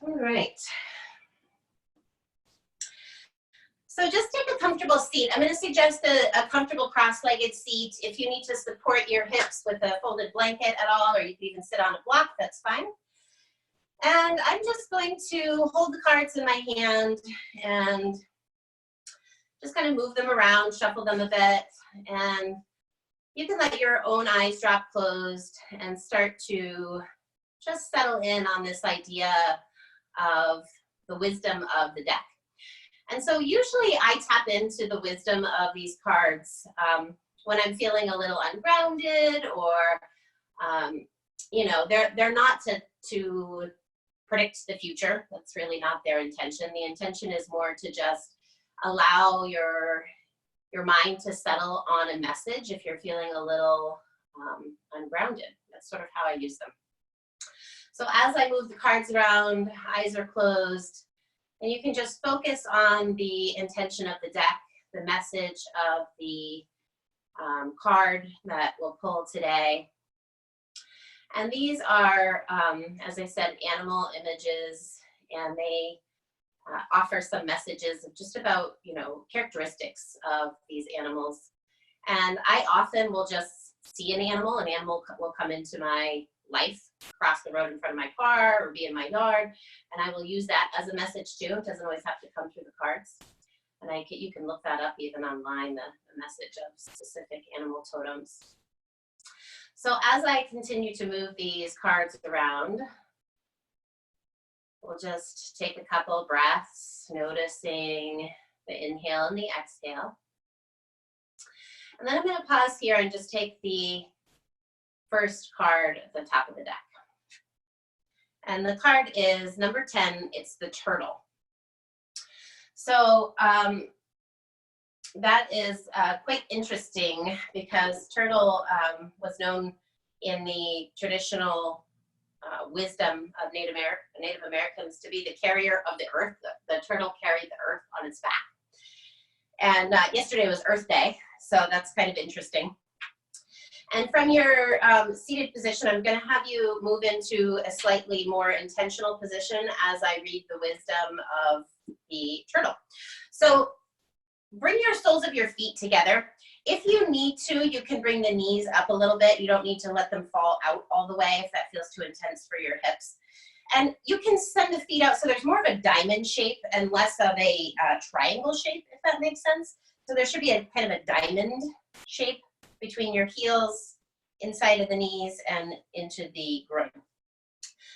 All right. So just take a comfortable seat. I'm going to suggest a comfortable cross-legged seat. If you need to support your hips with a folded blanket at all, or you can even sit on a block, that's fine. And I'm just going to hold the cards in my hand and just kind of move them around, shuffle them a bit, and you can let your own eyes drop closed and start to just settle in on this idea of the wisdom of the deck. And so usually I tap into the wisdom of these cards when I'm feeling a little ungrounded, or you know, they're not to predict the future. That's really not their intention. The intention is more to just allow your mind to settle on a message if you're feeling a little ungrounded. That's sort of how I use them. So as I move the cards around, eyes are closed, and you can just focus on the intention of the deck, the message of the card that we'll pull today. And these are, as I said, animal images, and they offer some messages of just about, you know, characteristics of these animals. And I often will just see an animal will come into my life, cross the road in front of my car or be in my yard, and I will use that as a message too. It doesn't always have to come through the cards. And you can look that up even online, the message of specific animal totems. So as I continue to move these cards around, we'll just take a couple breaths, noticing the inhale and the exhale. And then I'm going to pause here and just take the first card at the top of the deck. And the card is number 10, it's the turtle. So that is quite interesting because turtle was known in the traditional wisdom of Native Americans to be the carrier of the earth. The turtle carried the earth on its back. And yesterday was Earth Day, so that's kind of interesting. And from your seated position, I'm going to have you move into a slightly more intentional position as I read the wisdom of the turtle. So bring your soles of your feet together. If you need to, you can bring the knees up a little bit. You don't need to let them fall out all the way if that feels too intense for your hips. And you can send the feet out so there's more of a diamond shape and less of a triangle shape, if that makes sense. So there should be a kind of a diamond shape between your heels, inside of the knees, and into the groin.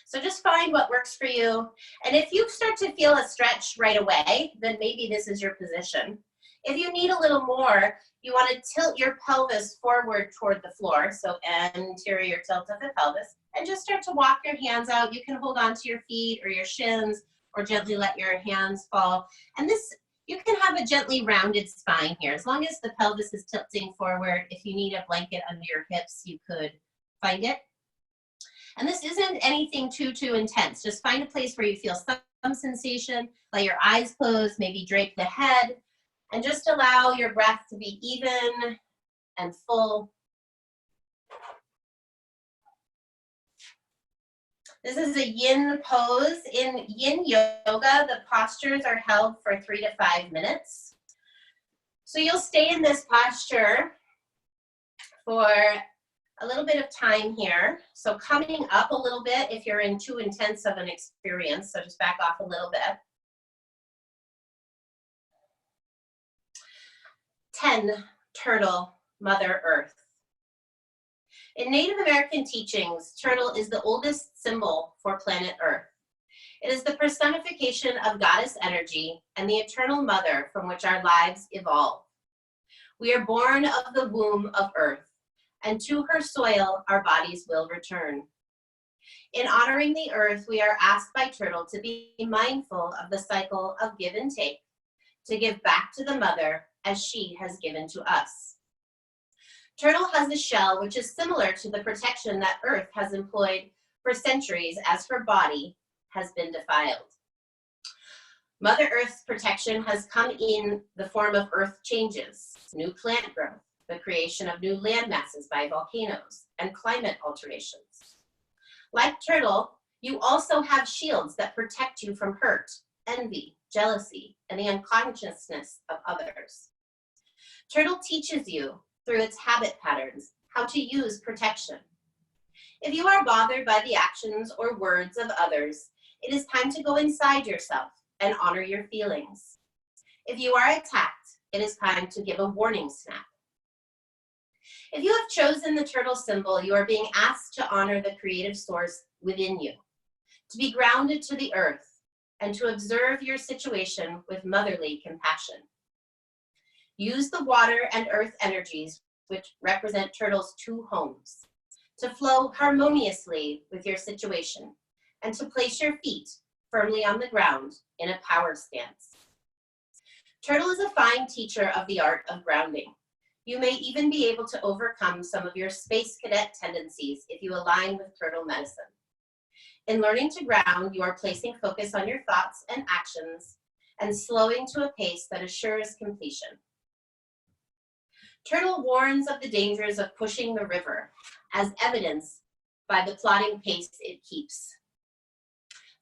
So just find what works for you. And if you start to feel a stretch right away, then maybe this is your position. If you need a little more, you want to tilt your pelvis forward toward the floor, so anterior tilt of the pelvis, and just start to walk your hands out. You can hold on to your feet or your shins, or gently let your hands fall. And this, you can have a gently rounded spine here, as long as the pelvis is tilting forward. If you need a blanket under your hips, you could find it. And this isn't anything too intense. Just find a place where you feel some sensation. Let your eyes close, maybe drape the head, and just allow your breath to be even and full. This is a yin pose. In yin yoga, the postures are held for 3 to 5 minutes. So you'll stay in this posture for a little bit of time here. So coming up a little bit if you're in too intense of an experience, so just back off a little bit. 10, turtle, Mother Earth. In Native American teachings, turtle is the oldest symbol for planet Earth. It is the personification of goddess energy and the eternal mother from which our lives evolve. We are born of the womb of Earth, and to her soil our bodies will return. In honoring the earth, we are asked by turtle to be mindful of the cycle of give and take, to give back to the mother as she has given to us. Turtle has a shell which is similar to the protection that Earth has employed for centuries as her body has been defiled. Mother Earth's protection has come in the form of earth changes, new plant growth, the creation of new land masses by volcanoes, and climate alterations. Like turtle, You also have shields that protect you from hurt, envy, jealousy, and the unconsciousness of others. Turtle teaches you, through its habit patterns, how to use protection. If you are bothered by the actions or words of others, it is time to go inside yourself and honor your feelings. If you are attacked, it is time to give a warning snap. If you have chosen the turtle symbol, you are being asked to honor the creative source within you, to be grounded to the earth, and to observe your situation with motherly compassion. Use the water and earth energies, which represent turtles' two homes, to flow harmoniously with your situation and to place your feet firmly on the ground in a power stance. Turtle is a fine teacher of the art of grounding. You may even be able to overcome some of your space cadet tendencies if you align with turtle medicine. In learning to ground, you are placing focus on your thoughts and actions and slowing to a pace that assures completion. Turtle warns of the dangers of pushing the river, as evidenced by the plodding pace it keeps.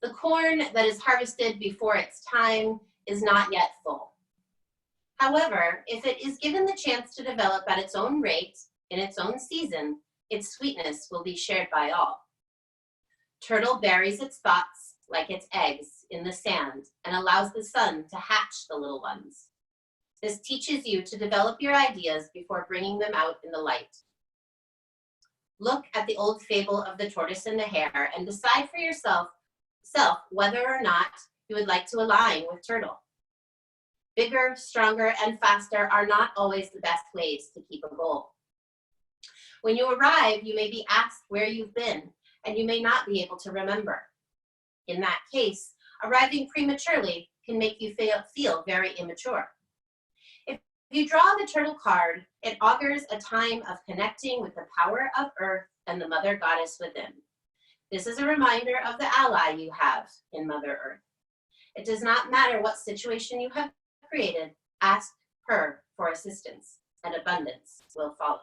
The corn that is harvested before its time is not yet full. However, if it is given the chance to develop at its own rate, in its own season, its sweetness will be shared by all. Turtle buries its thoughts, like its eggs, in the sand and allows the sun to hatch the little ones. This teaches you to develop your ideas before bringing them out in the light. Look at the old fable of the tortoise and the hare and decide for yourself whether or not you would like to align with turtle. Bigger, stronger, and faster are not always the best ways to keep a goal. When you arrive, you may be asked where you've been, and you may not be able to remember. In that case, arriving prematurely can make you feel very immature. If you draw the turtle card, it augurs a time of connecting with the power of Earth and the Mother Goddess within. This is a reminder of the ally you have in Mother Earth. It does not matter what situation you have created, ask her for assistance, and abundance will follow.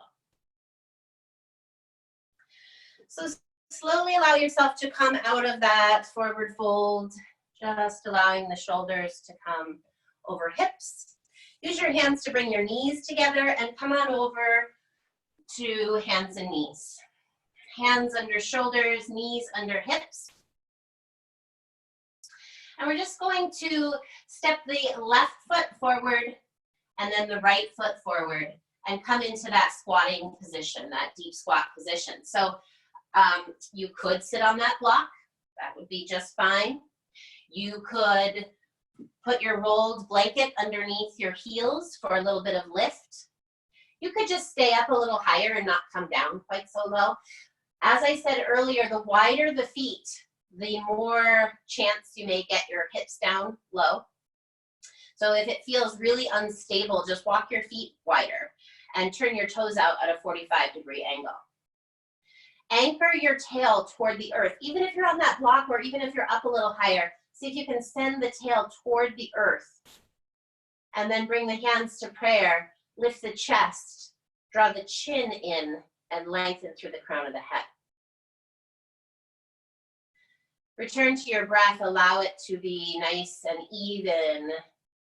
So slowly allow yourself to come out of that forward fold, just allowing the shoulders to come over hips. Use your hands to bring your knees together and come on over to hands and knees. Hands under shoulders, knees under hips. And we're just going to step the left foot forward and then the right foot forward and come into that squatting position, that deep squat position. So you could sit on that block. That would be just fine. You could put your rolled blanket underneath your heels for a little bit of lift. You could just stay up a little higher and not come down quite so low. As I said earlier, the wider the feet, the more chance you may get your hips down low. So if it feels really unstable, just walk your feet wider and turn your toes out at a 45-degree angle. Anchor your tail toward the earth, even if you're on that block or even if you're up a little higher. See if you can send the tail toward the earth. And then bring the hands to prayer, lift the chest, draw the chin in, and lengthen through the crown of the head. Return to your breath, allow it to be nice and even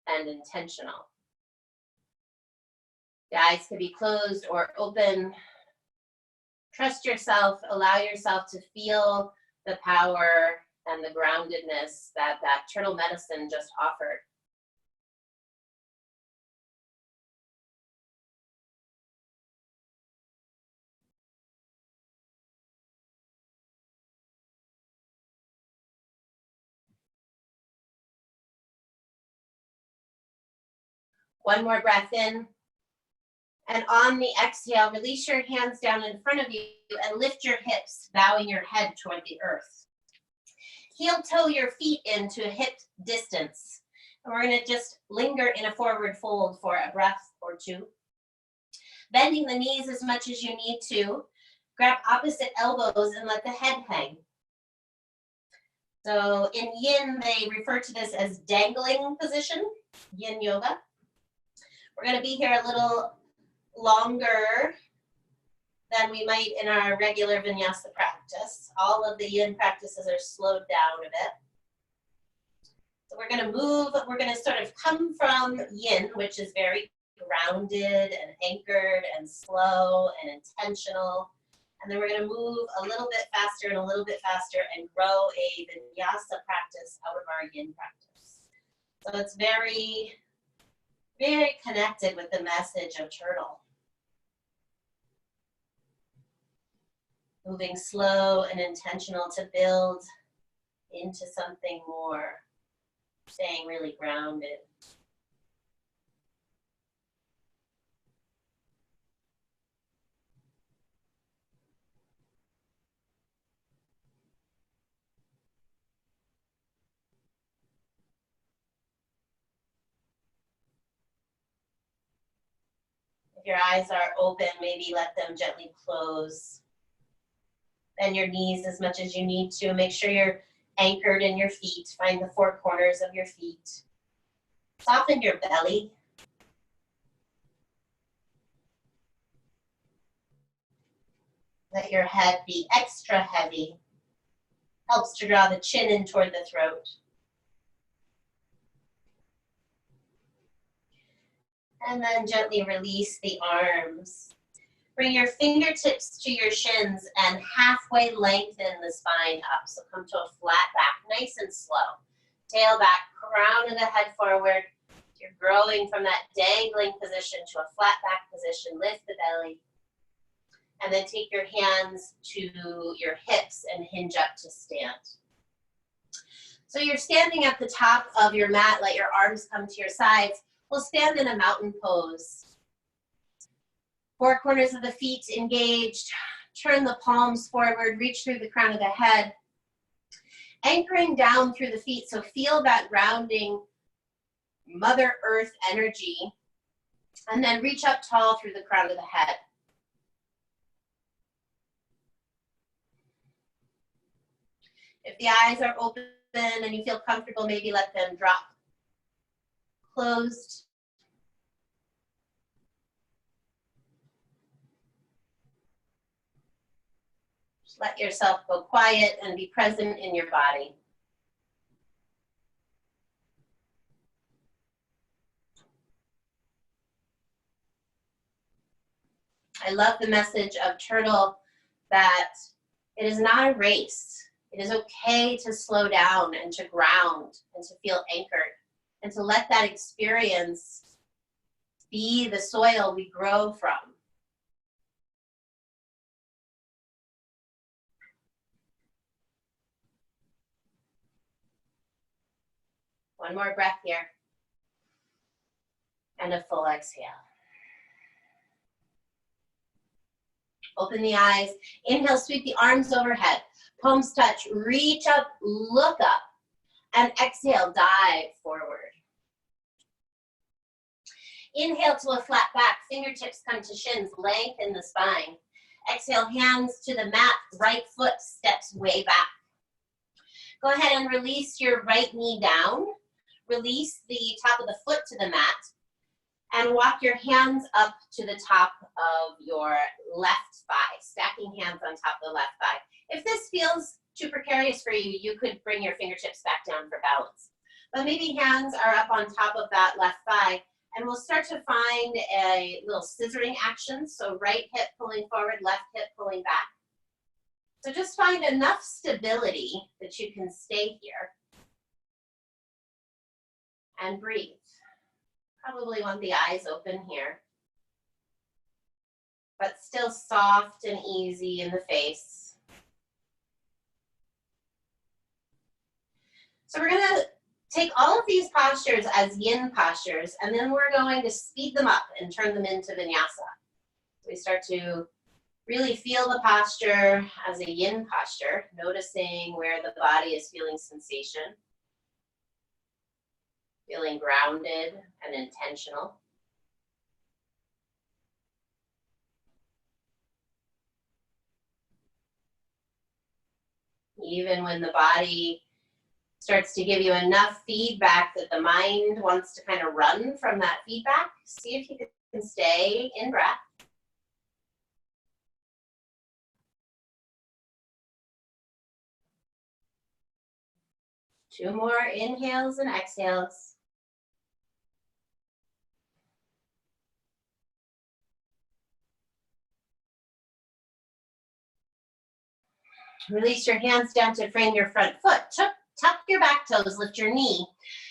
and intentional. The eyes can be closed or open. Trust yourself, allow yourself to feel the power and the groundedness that turtle medicine just offered. One more breath in. And on the exhale, release your hands down in front of you and lift your hips, bowing your head toward the earth. Heel toe your feet into hip distance. And we're going to just linger in a forward fold for a breath or two. Bending the knees as much as you need to. Grab opposite elbows and let the head hang. So in yin, they refer to this as dangling position, yin yoga. We're going to be here a little longer than we might in our regular vinyasa practice. All of the yin practices are slowed down a bit. So we're going to move, we're going to sort of come from yin, which is very grounded and anchored and slow and intentional. And then we're going to move a little bit faster and a little bit faster and grow a vinyasa practice out of our yin practice. So it's very, very connected with the message of turtle. Moving slow and intentional to build into something more, staying really grounded. If your eyes are open, maybe let them gently close. Bend your knees as much as you need to. Make sure you're anchored in your feet. Find the four corners of your feet. Soften your belly. Let your head be extra heavy. Helps to draw the chin in toward the throat. And then gently release the arms. Bring your fingertips to your shins and halfway lengthen the spine up. So come to a flat back, nice and slow. Tail back, crown of the head forward. You're growing from that dangling position to a flat back position. Lift the belly. And then take your hands to your hips and hinge up to stand. So you're standing at the top of your mat. Let your arms come to your sides. We'll stand in a mountain pose. Four corners of the feet engaged. Turn the palms forward. Reach through the crown of the head. Anchoring down through the feet. So feel that grounding Mother Earth energy. And then reach up tall through the crown of the head. If the eyes are open and you feel comfortable, maybe let them drop closed. Just let yourself go quiet and be present in your body. I love the message of turtle that it is not a race. It is okay to slow down and to ground and to feel anchored and to let that experience be the soil we grow from. One more breath here. And a full exhale. Open the eyes. Inhale, sweep the arms overhead. Palms touch, reach up, look up, and exhale, dive forward. Inhale to a flat back, fingertips come to shins, lengthen the spine. Exhale, hands to the mat, right foot steps way back. Go ahead and release your right knee down. Release the top of the foot to the mat. And walk your hands up to the top of your left thigh, stacking hands on top of the left thigh. If this feels too precarious for you, you could bring your fingertips back down for balance. But maybe hands are up on top of that left thigh, and we'll start to find a little scissoring action. So right hip pulling forward, left hip pulling back. So just find enough stability that you can stay here. And breathe. Probably want the eyes open here, but still soft and easy in the face. So we're going to take all of these postures as yin postures, and then we're going to speed them up and turn them into vinyasa. We start to really feel the posture as a yin posture, noticing where the body is feeling sensation. Feeling grounded and intentional. Even when the body starts to give you enough feedback that the mind wants to kind of run from that feedback, see if you can stay in breath. 2 more inhales and exhales. Release your hands down to frame your front foot. Tuck your back toes, lift your knee.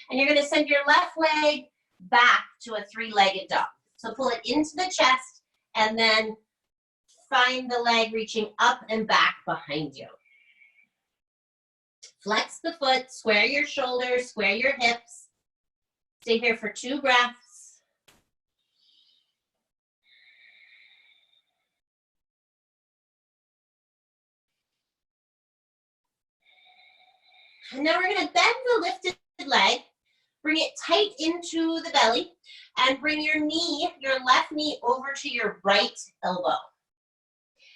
And you're going to send your left leg back to a 3-legged dog. So pull it into the chest and then find the leg reaching up and back behind you. Flex the foot, square your shoulders, square your hips. Stay here for 2 breaths. And now we're going to bend the lifted leg, bring it tight into the belly, and bring your knee, your left knee, over to your right elbow.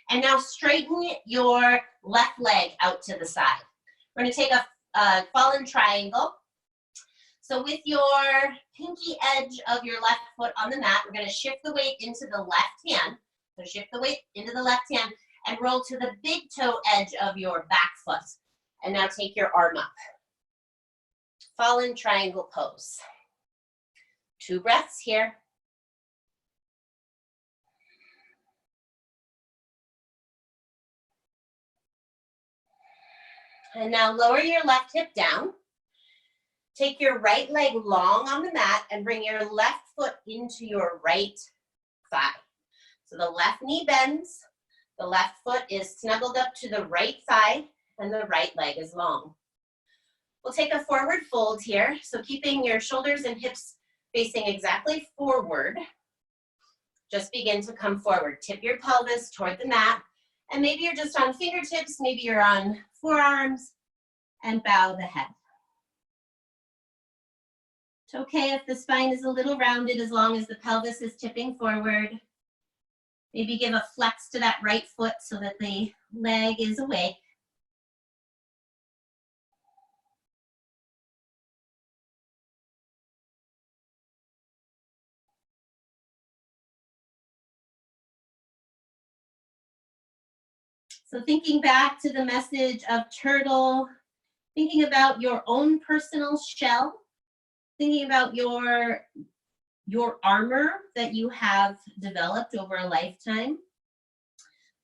And now straighten your left leg out to the side. We're going to take a fallen triangle. So with your pinky edge of your left foot on the mat, we're going to shift the weight into the left hand. So shift the weight into the left hand and roll to the big toe edge of your back foot. And now take your arm up. Fallen triangle pose. 2 breaths here. And now lower your left hip down. Take your right leg long on the mat and bring your left foot into your right thigh. So the left knee bends, the left foot is snuggled up to the right thigh, and the right leg is long. We'll take a forward fold here. So keeping your shoulders and hips facing exactly forward, just begin to come forward. Tip your pelvis toward the mat, and maybe you're just on fingertips, maybe you're on forearms, and bow the head. It's okay if the spine is a little rounded as long as the pelvis is tipping forward. Maybe give a flex to that right foot so that the leg is awake. So thinking back to the message of turtle, thinking about your own personal shell, thinking about your armor that you have developed over a lifetime,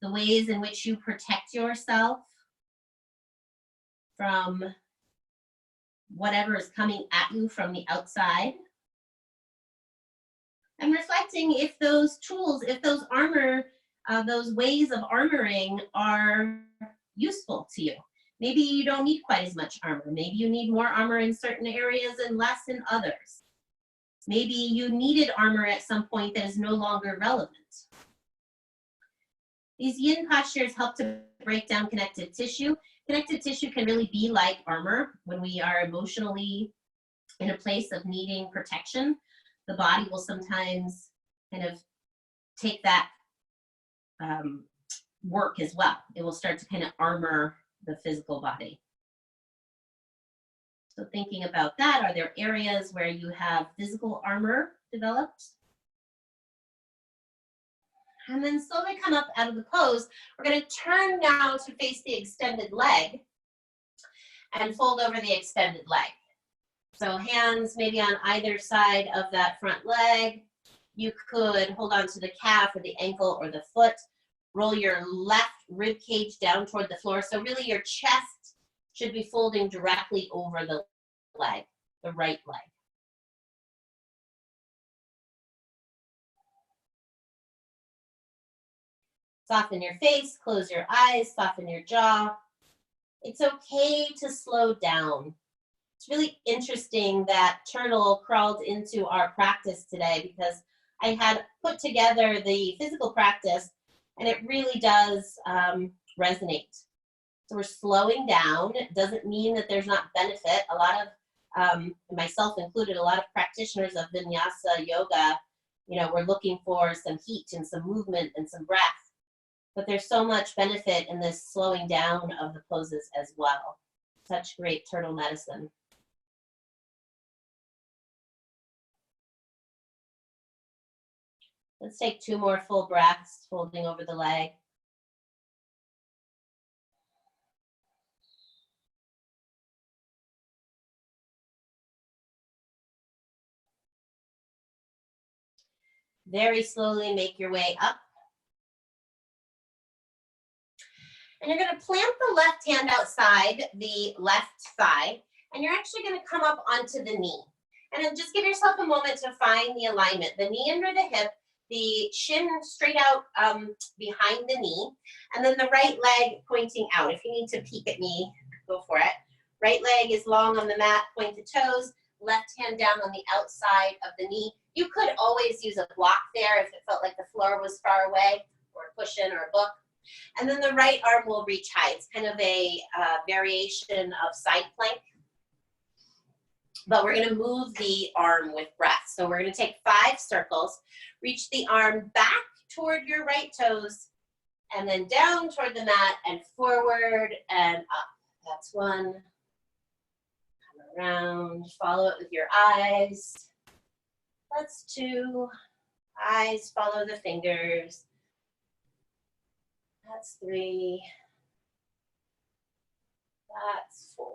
the ways in which you protect yourself from whatever is coming at you from the outside. And reflecting if those tools, if those armor, those ways of armoring are useful to you. Maybe you don't need quite as much armor. Maybe you need more armor in certain areas and less in others. Maybe you needed armor at some point that is no longer relevant. These yin postures help to break down connective tissue. Connective tissue can really be like armor when we are emotionally in a place of needing protection. The body will sometimes kind of take that work as well. It will start to kind of armor the physical body. So thinking about that, are there areas where you have physical armor developed? And then slowly come up out of the pose. We're going to turn now to face the extended leg and fold over the extended leg. So hands maybe on either side of that front leg. You could hold on to the calf or the ankle or the foot. Roll your left rib cage down toward the floor. So really your chest should be folding directly over the leg, the right leg. Soften your face, close your eyes, soften your jaw. It's okay to slow down. It's really interesting that turtle crawled into our practice today because I had put together the physical practice and it really does resonate. So we're slowing down. It doesn't mean that there's not benefit. A lot of, myself included, a lot of practitioners of Vinyasa yoga, we're looking for some heat and some movement and some breath. But there's so much benefit in this slowing down of the poses as well. Such great turtle medicine. Let's take 2 more full breaths, folding over the leg. Very slowly make your way up. And you're going to plant the left hand outside the left thigh, and you're actually going to come up onto the knee. And then just give yourself a moment to find the alignment. The knee under the hip, the shin straight out behind the knee, and then the right leg pointing out. If you need to peek at me, go for it. Right leg is long on the mat, pointed toes, left hand down on the outside of the knee. You could always use a block there if it felt like the floor was far away, or a cushion or a book. And then the right arm will reach high. It's kind of a variation of side plank. But we're going to move the arm with breath. So we're going to take 5 circles, reach the arm back toward your right toes, and then down toward the mat and forward and up. That's 1. Come around, follow it with your eyes. That's 2. Eyes follow the fingers. That's 3. That's 4.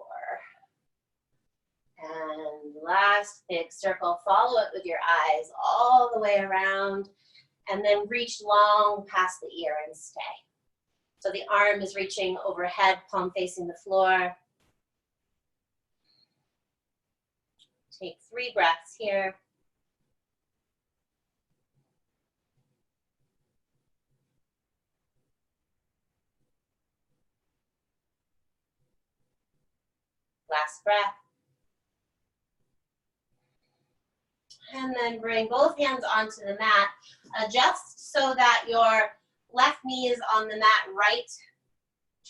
And last big circle, follow it with your eyes all the way around, and then reach long past the ear and stay. So the arm is reaching overhead, palm facing the floor. Take 3 breaths here. Last breath. And then bring both hands onto the mat. Adjust so that your left knee is on the mat, right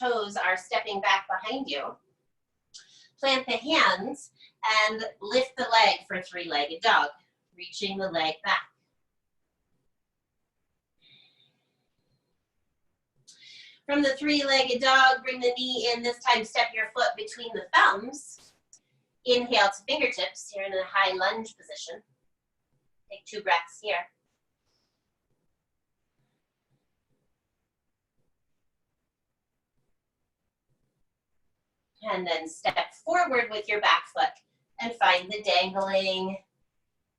toes are stepping back behind you. Plant the hands and lift the leg for 3-legged dog, reaching the leg back. From the 3-legged dog, bring the knee in. This time, step your foot between the thumbs. Inhale to fingertips. You're in a high lunge position. Take 2 breaths here. And then step forward with your back foot and find the dangling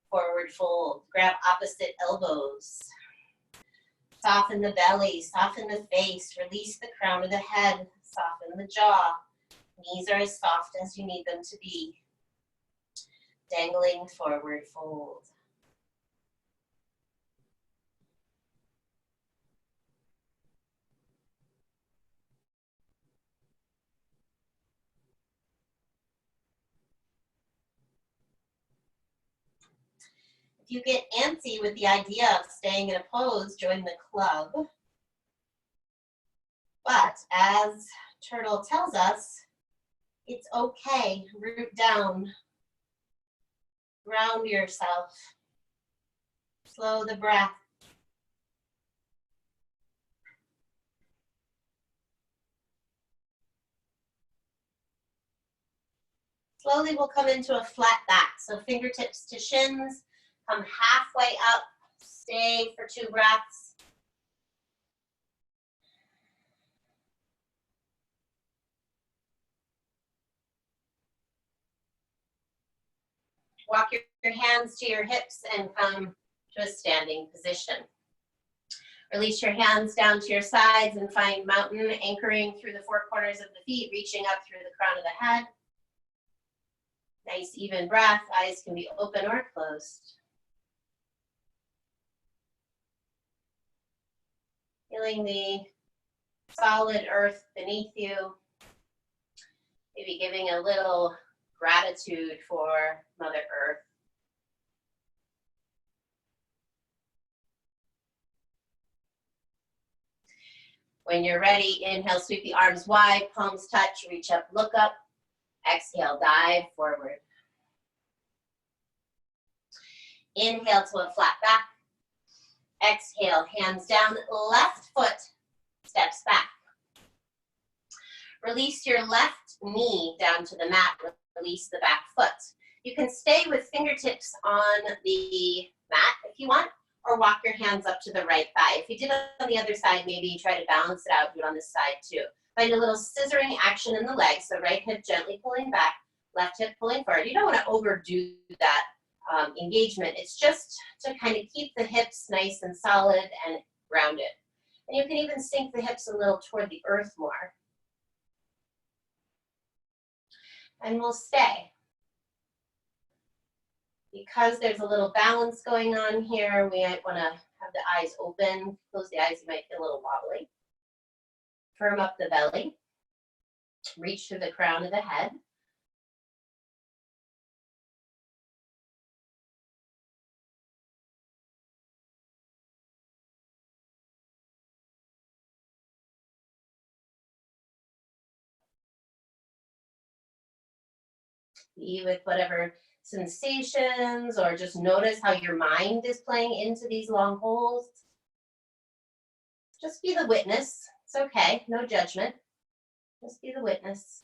forward fold. Grab opposite elbows. Soften the belly, soften the face, release the crown of the head, soften the jaw. Knees are as soft as you need them to be. Dangling forward fold. If you get antsy with the idea of staying in a pose, join the club. But as Turtle tells us, it's okay. Root down. Ground yourself. Slow the breath. Slowly we'll come into a flat back. So fingertips to shins. Come halfway up, stay for 2 breaths. Walk your hands to your hips and come to a standing position. Release your hands down to your sides and find mountain, anchoring through the 4 corners of the feet, reaching up through the crown of the head. Nice even breath. Eyes can be open or closed. Feeling the solid earth beneath you. Maybe giving a little gratitude for Mother Earth. When you're ready, inhale, sweep the arms wide, palms touch, reach up, look up. Exhale, dive forward. Inhale to a flat back. Exhale, hands down, left foot steps back. Release your left knee down to the mat, release the back foot. You can stay with fingertips on the mat if you want, or walk your hands up to the right thigh. If you did it on the other side, maybe try to balance it out, do it on this side too. Find a little scissoring action in the legs, so right hip gently pulling back, left hip pulling forward. You don't want to overdo that engagement. It's just to kind of keep the hips nice and solid and grounded. And you can even sink the hips a little toward the earth more. And we'll stay. Because there's a little balance going on here, we might want to have the eyes open. Close the eyes, you might feel a little wobbly. Firm up the belly. Reach through the crown of the head. Be with whatever sensations, or just notice how your mind is playing into these long holds. Just be the witness. It's okay, no judgment. Just be the witness.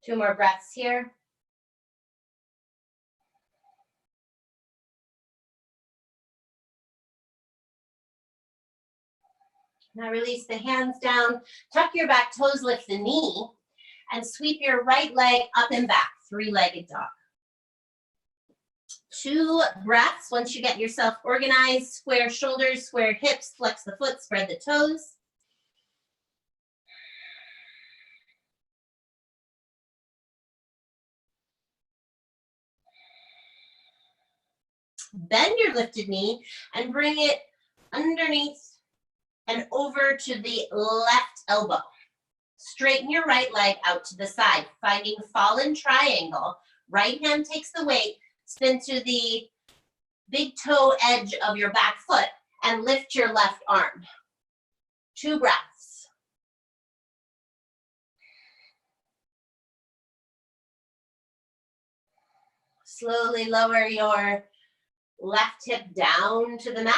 Two more breaths here. Now release the hands down, tuck your back toes, lift the knee, and sweep your right leg up and back, three-legged dog. 2 breaths. Once you get yourself organized, square shoulders, square hips, flex the foot, spread the toes. Bend your lifted knee and bring it underneath and over to the left elbow. Straighten your right leg out to the side, finding fallen triangle. Right hand takes the weight, spin to the big toe edge of your back foot and lift your left arm. 2 breaths. Slowly lower your left hip down to the mat.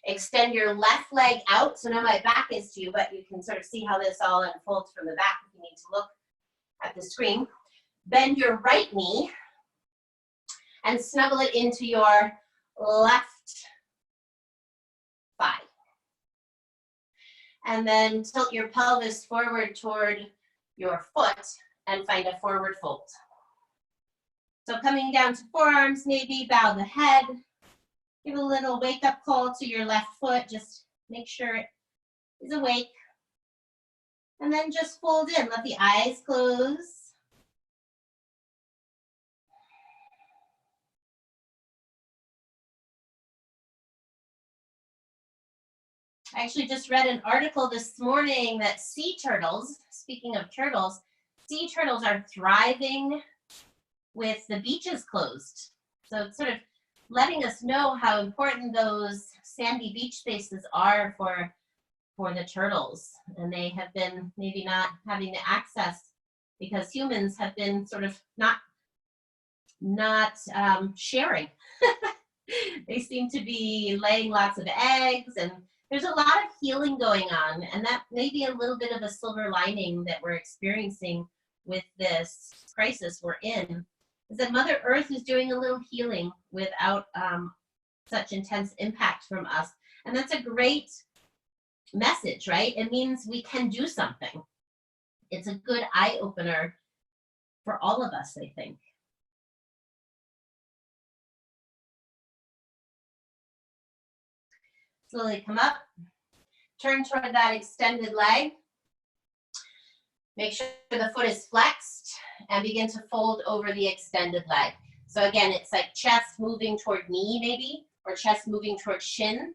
Extend your left leg out. So now my back is to you, but you can sort of see how this all unfolds from the back if you need to look at the screen. Bend your right knee and snuggle it into your left thigh. And then tilt your pelvis forward toward your foot and find a forward fold. So coming down to forearms, maybe bow the head. Give a little wake-up call to your left foot. Just make sure it is awake. And then just fold in. Let the eyes close. I actually just read an article this morning that sea turtles, speaking of turtles, sea turtles are thriving with the beaches closed. So it's sort of letting us know how important those sandy beach spaces are for the turtles. And they have been maybe not having the access because humans have been sort of not sharing. They seem to be laying lots of eggs, and there's a lot of healing going on, and that may be a little bit of a silver lining that we're experiencing with this crisis we're in, is that Mother Earth is doing a little healing without such intense impact from us. And that's a great message, right? It means we can do something. It's a good eye-opener for all of us, I think. Slowly come up, turn toward that extended leg. Make sure the foot is flexed and begin to fold over the extended leg. So again, it's like chest moving toward knee maybe, or chest moving toward shin.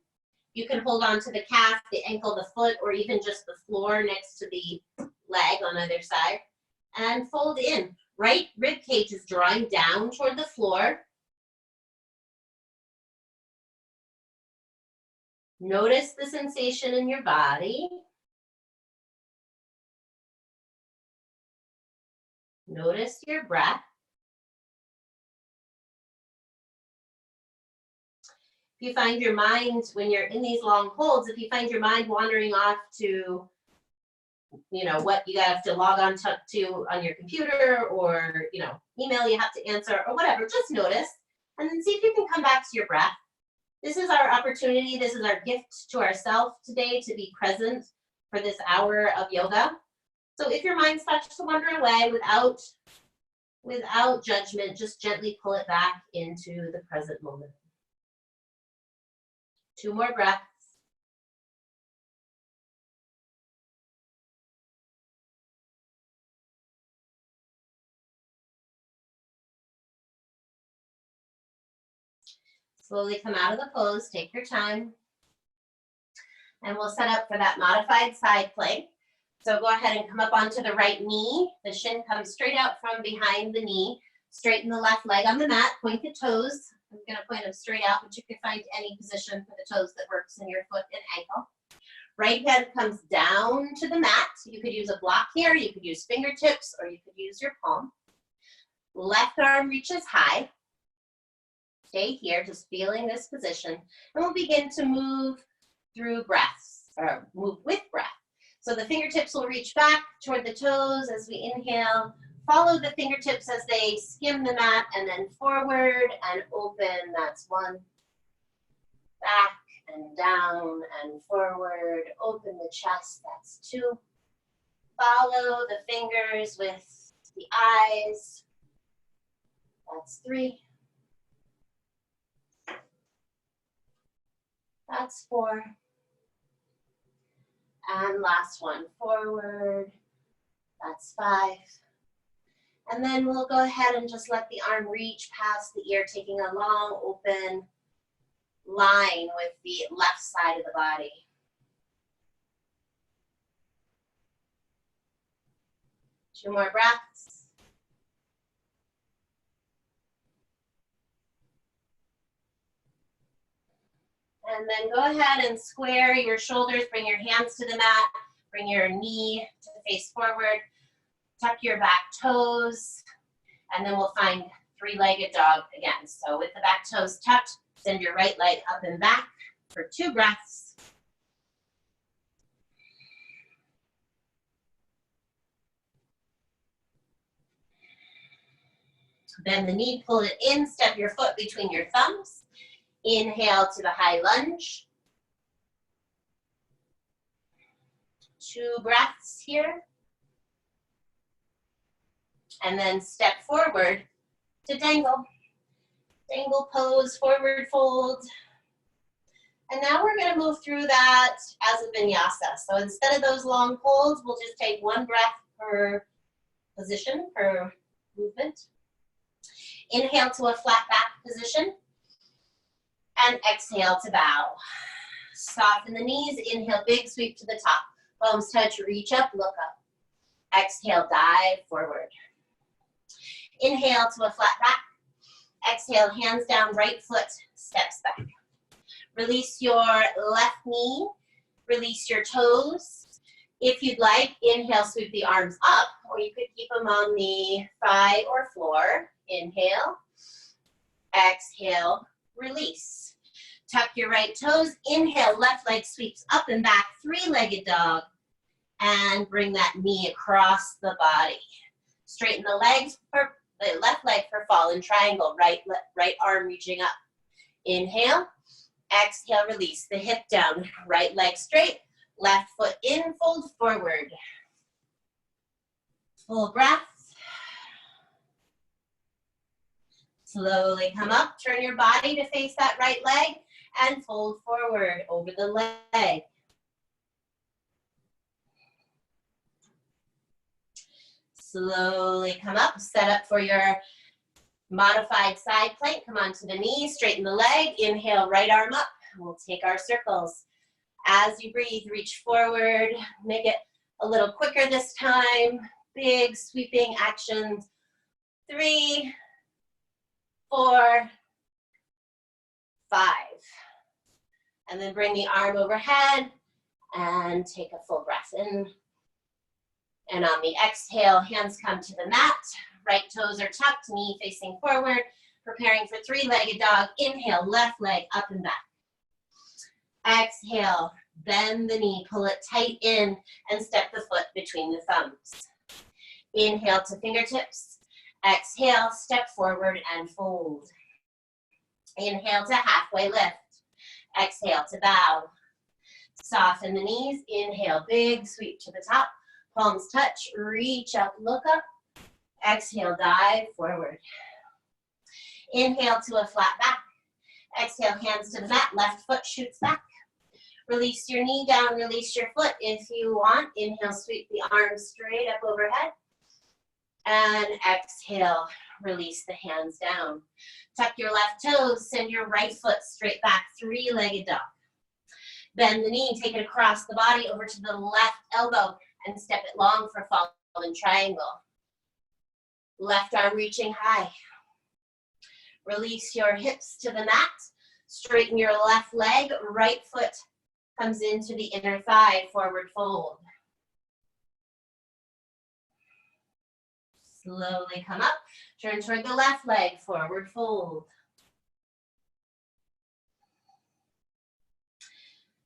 You can hold on to the calf, the ankle, the foot, or even just the floor next to the leg on either side. And fold in. Right rib cage is drawing down toward the floor. Notice the sensation in your body. Notice your breath. If you find your mind, when you're in these long holds, if you find your mind wandering off to, you know, what you have to log on to on your computer, or, you know, email you have to answer or whatever, just notice and then see if you can come back to your breath. This is our opportunity. This is our gift to ourselves today to be present for this hour of yoga. So if your mind starts to wander away without judgment, just gently pull it back into the present moment. 2 more breaths. Slowly come out of the pose, take your time. And we'll set up for that modified side plank. So go ahead and come up onto the right knee. The shin comes straight out from behind the knee. Straighten the left leg on the mat, point the toes. I'm gonna point them straight out, but you can find any position for the toes that works in your foot and ankle. Right hand comes down to the mat. You could use a block here, you could use fingertips, or you could use your palm. Left arm reaches high. Stay here, just feeling this position. And we'll begin to move through breaths, or move with breath. So the fingertips will reach back toward the toes as we inhale. Follow the fingertips as they skim the mat, and then forward and open. That's 1. Back and down and forward. Open the chest. That's 2. Follow the fingers with the eyes. That's 3. That's 4. And last one, forward. That's 5. And then we'll go ahead and just let the arm reach past the ear, taking a long, open line with the left side of the body. Two more breaths. And then go ahead and square your shoulders, bring your hands to the mat, bring your knee to the face forward, tuck your back toes, and then we'll find three-legged dog again. So with the back toes tucked, send your right leg up and back for 2 breaths. Bend the knee, pull it in, step your foot between your thumbs. Inhale to the high lunge. 2 breaths here. And then step forward to dangle. Dangle pose, forward fold. And now we're going to move through that as a vinyasa. So instead of those long holds, we'll just take 1 breath per position, per movement. Inhale to a flat back position. And exhale to bow. Soften the knees, inhale, big sweep to the top. Palms touch, reach up, look up. Exhale, dive forward. Inhale to a flat back. Exhale, hands down, right foot steps back. Release your left knee, release your toes. If you'd like, inhale, sweep the arms up, or you could keep them on the thigh or floor. Inhale, exhale, release. Tuck your right toes, inhale, left leg sweeps up and back, 3-legged dog, and bring that knee across the body. Straighten the legs, for the left leg for fallen triangle, right arm reaching up. Inhale, exhale, release the hip down, right leg straight, left foot in, fold forward. Full breath. Slowly come up, turn your body to face that right leg, and fold forward over the leg. Slowly come up, set up for your modified side plank. Come onto the knee, straighten the leg, inhale, right arm up. We'll take our circles. As you breathe, reach forward, make it a little quicker this time. Big sweeping actions. 3, 4, 5. And then bring the arm overhead and take a full breath in. And on the exhale, hands come to the mat. Right toes are tucked, knee facing forward, preparing for 3-legged dog. Inhale, left leg up and back. Exhale, bend the knee, pull it tight in, and step the foot between the thumbs. Inhale to fingertips. Exhale, step forward and fold. Inhale to halfway lift. Exhale to bow. Soften the knees. Inhale, big sweep to the top. Palms touch, reach up, look up. Exhale, dive forward. Inhale to a flat back. Exhale, hands to the mat, left foot shoots back. Release your knee down, release your foot if you want. Inhale, sweep the arms straight up overhead. And exhale, release the hands down. Tuck your left toes, send your right foot straight back, three-legged dog. Bend the knee, take it across the body over to the left elbow and step it long for fallen triangle. Left arm reaching high. Release your hips to the mat. Straighten your left leg, right foot comes into the inner thigh, forward fold. Slowly come up, turn toward the left leg, forward fold.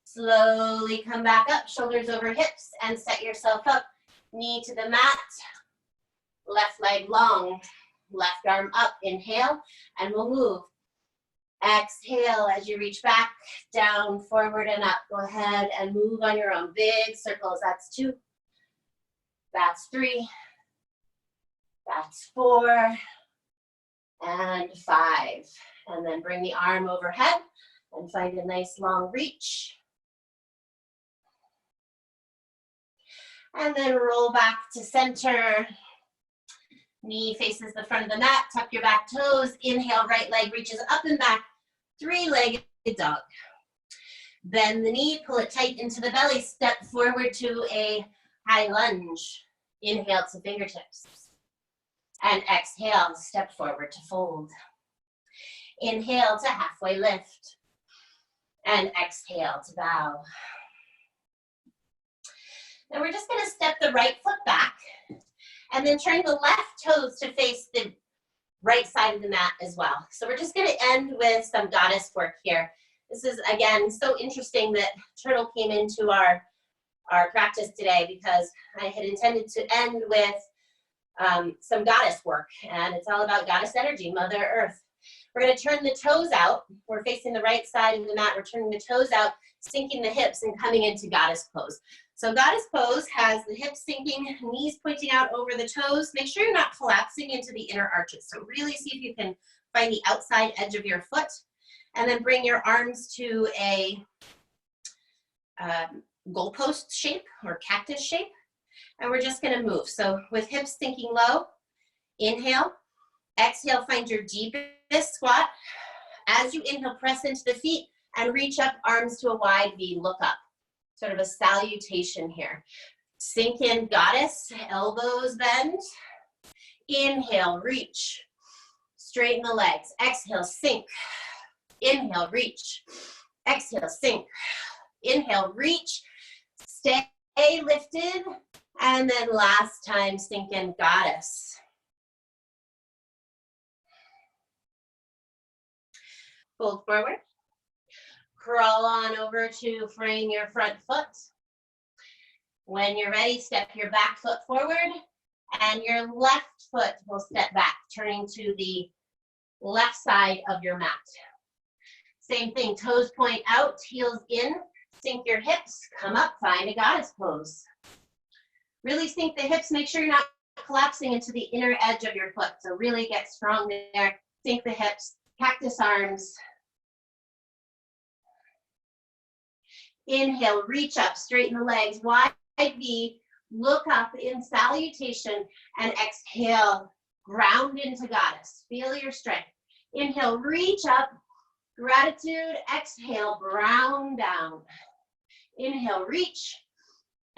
Slowly come back up, shoulders over hips, and set yourself up. Knee to the mat, left leg long, left arm up, inhale, and we'll move. Exhale as you reach back, down, forward, and up. Go ahead and move on your own. Big circles, that's 2, that's 3, that's 4, and 5. And then bring the arm overhead and find a nice long reach. And then roll back to center. Knee faces the front of the mat, tuck your back toes. Inhale, right leg reaches up and back, three-legged dog. Bend the knee, pull it tight into the belly, step forward to a high lunge. Inhale to fingertips. And exhale, step forward to fold. Inhale to halfway lift. And exhale to bow. Now we're just gonna step the right foot back and then turn the left toes to face the right side of the mat as well. So we're just gonna end with some goddess work here. This is, again, so interesting that Turtle came into our practice today because I had intended to end with some goddess work, and it's all about goddess energy, Mother Earth. We're gonna turn the toes out. We're facing the right side of the mat. We're turning the toes out, sinking the hips and coming into goddess pose. So goddess pose has the hips sinking, knees pointing out over the toes. Make sure you're not collapsing into the inner arches. So really see if you can find the outside edge of your foot, and then bring your arms to a goalpost shape or cactus shape. And we're just gonna move. So with hips sinking low, inhale, exhale, find your deepest squat. As you inhale, press into the feet and reach up, arms to a wide V, look up. Sort of a salutation here. Sink in, goddess, elbows bend. Inhale, reach. Straighten the legs. Exhale, sink. Inhale, reach. Exhale, sink. Inhale, reach. Stay lifted. And then last time, sink in, goddess. Fold forward. Crawl on over to frame your front foot. When you're ready, step your back foot forward and your left foot will step back, turning to the left side of your mat. Same thing, toes point out, heels in, sink your hips, come up, find a goddess pose. Really sink the hips, make sure you're not collapsing into the inner edge of your foot. So really get strong there, sink the hips, cactus arms. Inhale, reach up, straighten the legs, wide V, look up in salutation, and exhale, ground into goddess. Feel your strength. Inhale, reach up, gratitude, exhale, ground down. Inhale, reach,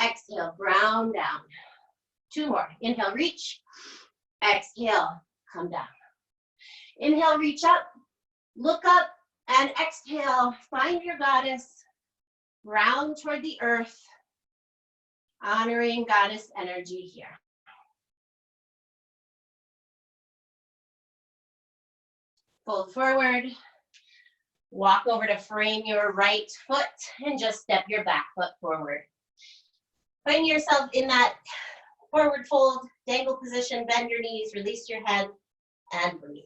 exhale, ground down. 2 more. Inhale, reach, exhale, come down. Inhale, reach up, look up, and exhale, find your goddess. Round toward the earth, honoring goddess energy here. Fold forward, walk over to frame your right foot and just step your back foot forward. Find yourself in that forward fold, dangle position, bend your knees, release your head, and breathe.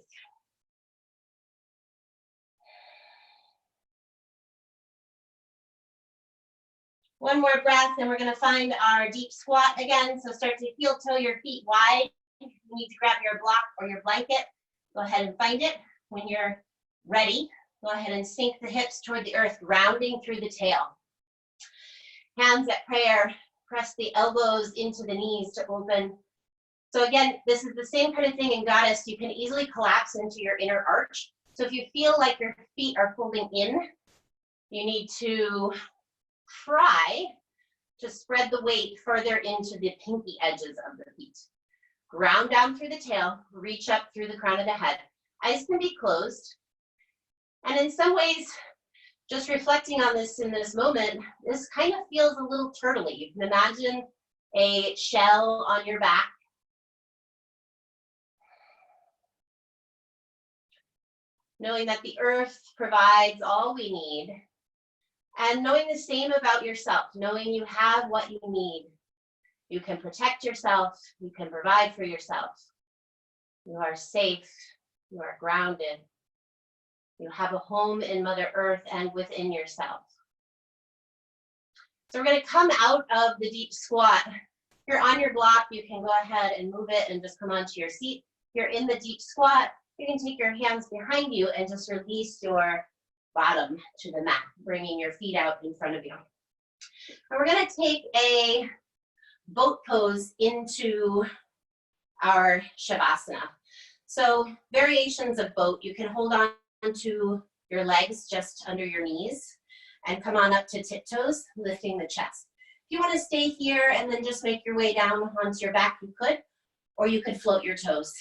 One more breath, and we're gonna find our deep squat again. So start to heel toe your feet wide. If you need to grab your block or your blanket, go ahead and find it. When you're ready, go ahead and sink the hips toward the earth, grounding through the tail. Hands at prayer, press the elbows into the knees to open. So again, this is the same kind of thing in Goddess. You can easily collapse into your inner arch. So if you feel like your feet are folding in, you need to try to spread the weight further into the pinky edges of the feet. Ground down through the tail, reach up through the crown of the head. Eyes can be closed. And in some ways, just reflecting on this in this moment, this kind of feels a little turtly. You can imagine a shell on your back. Knowing that the earth provides all we need. And knowing the same about yourself, knowing you have what you need. You can protect yourself, you can provide for yourself. You are safe, you are grounded. You have a home in Mother Earth and within yourself. So we're gonna come out of the deep squat. If you're on your block, you can go ahead and move it and just come onto your seat. If you're in the deep squat, you can take your hands behind you and just release your bottom to the mat, bringing your feet out in front of you. And we're gonna take a boat pose into our Shavasana. So variations of boat, you can hold on to your legs just under your knees and come on up to tiptoes, lifting the chest. If you wanna stay here and then just make your way down onto your back, you could, or you could float your toes.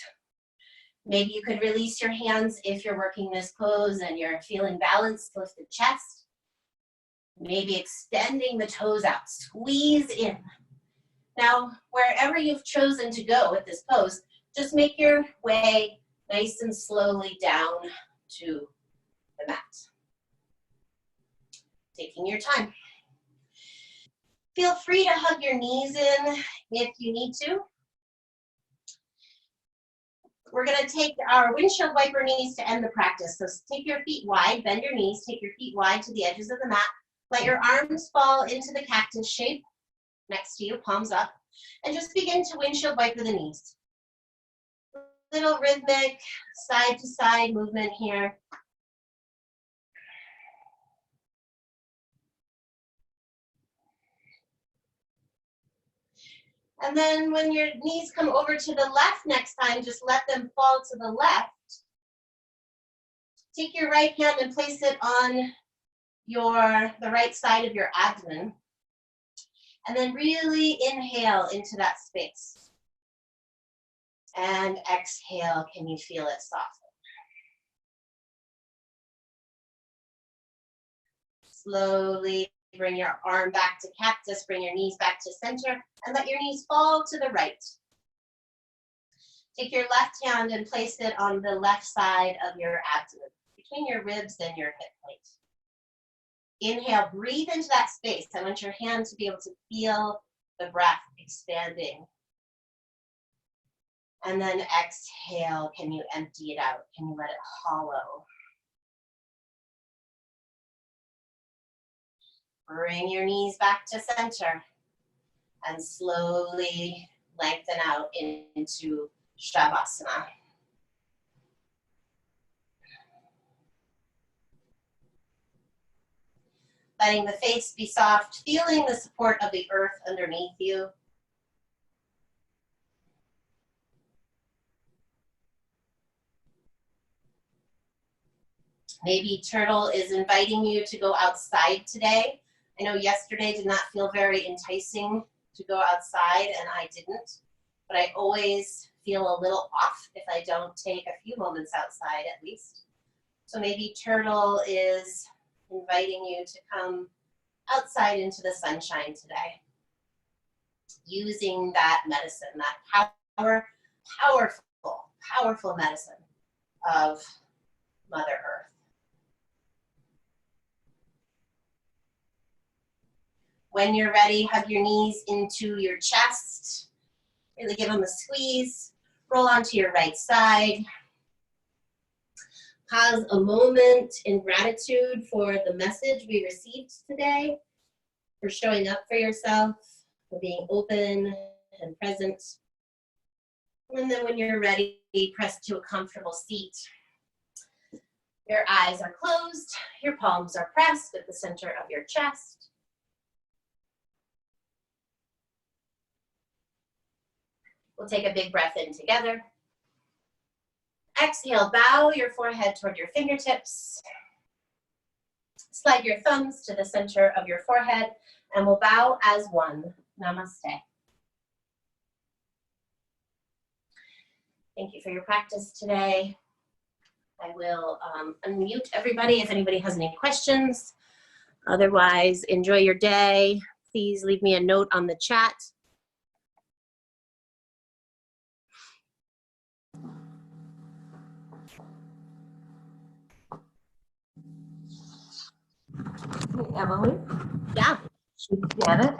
Maybe you could release your hands if you're working this pose and you're feeling balanced, lift the chest. Maybe extending the toes out, squeeze in. Now, wherever you've chosen to go with this pose, just make your way nice and slowly down to the mat. Taking your time. Feel free to hug your knees in if you need to. We're gonna take our windshield wiper knees to end the practice. So take your feet wide, bend your knees, take your feet wide to the edges of the mat. Let your arms fall into the cactus shape next to you, palms up, and just begin to windshield wiper the knees. Little rhythmic side to side movement here. And then when your knees come over to the left next time, just let them fall to the left. Take your right hand and place it on the right side of your abdomen. And then really inhale into that space. And exhale, can you feel it soften? Slowly bring your arm back to cactus, bring your knees back to center, and let your knees fall to the right. Take your left hand and place it on the left side of your abdomen, between your ribs and your hip plate. Inhale, breathe into that space. I want your hand to be able to feel the breath expanding. And then exhale, can you empty it out? Can you let it hollow? Bring your knees back to center and slowly lengthen out into Shavasana. Letting the face be soft, feeling the support of the earth underneath you. Maybe Turtle is inviting you to go outside today. I know yesterday did not feel very enticing to go outside, and I didn't, but I always feel a little off if I don't take a few moments outside at least. So maybe Turtle is inviting you to come outside into the sunshine today, using that medicine, that powerful medicine of Mother Earth. When you're ready, hug your knees into your chest. Really give them a squeeze. Roll onto your right side. Pause a moment in gratitude for the message we received today. for showing up for yourself, for being open and present. And then when you're ready, press to a comfortable seat. Your eyes are closed, your palms are pressed at the center of your chest. We'll take a big breath in together. Exhale, bow your forehead toward your fingertips. Slide your thumbs to the center of your forehead, and we'll bow as one. Namaste. Thank you for your practice today. I will unmute everybody if anybody has any questions. Otherwise, enjoy your day. Please leave me a note on the chat. Hey, Emily? Yeah. Janet?